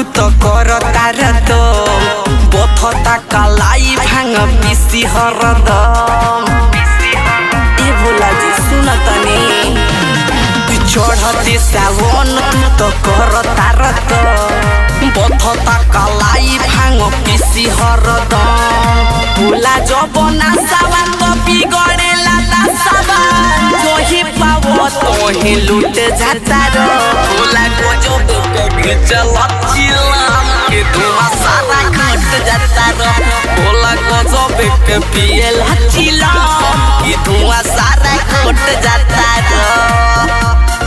तू तो कर तार तो बथता कलाई भांग पिसी हरदम ए भोला जी सुन तनी चढ़ते सावन तू तो कर तार तो बथता कलाई भांग पिसी हरदम भोला जबना सावा तो बिगड़ेला दसवा जोही पावो तोही लूट जाता रो भोला गजब के चला चिला के धुआं सारा घट जाता रो भोला गजब के पियला चिला के धुआं सारा घट जाता रो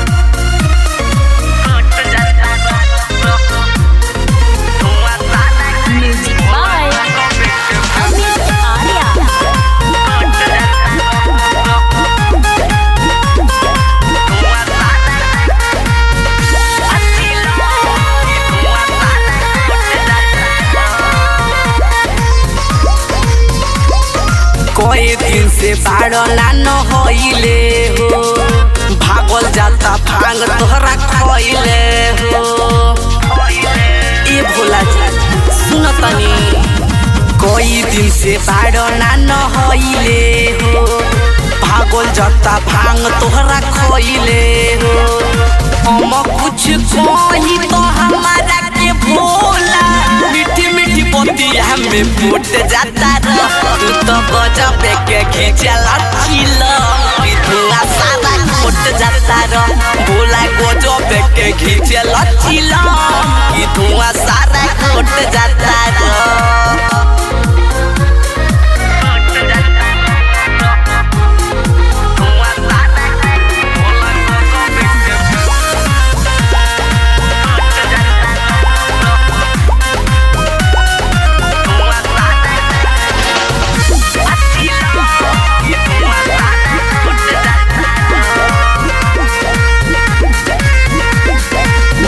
कई दिन से बाड़ना न होइले हो भागल जाता भांग तोहरा खोइले हो ए भोला जी सुन तनी कई दिन से बाड़ना न होइले हो भागल जाता भांग तोहरा खोइले हो हम कुछ कही तो हमारा के भोला मीठी मीठी बतिया में फूट जाता रो तू तो गजब के खींचला चिला कि धुआं सारा फूट जाता रो भोला गजब के खींचला चिला कि धुआं सारा फूट जाता रो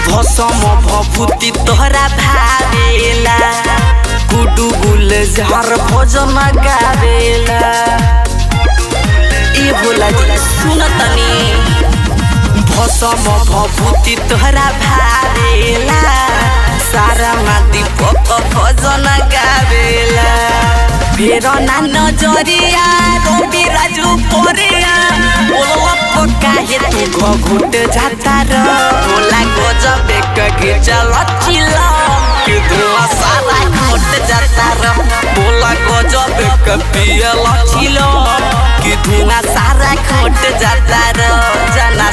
भसम भभूति तोहरा भावेला गुडू गुलजार भजन गावेला ए भोला जी सुन तनी भसम भभूति तोहरा भावेला सारा माटी पक भजन गावेला फेर ना नजरिया रवि राजू परिया बोलवा काहे तू घुट जाता रो भोला गजब के चला चिला कि धुआं सारा घट जाता रो भोला गजब के पियला चिला कि धुआं सारा घट जाता रो जाना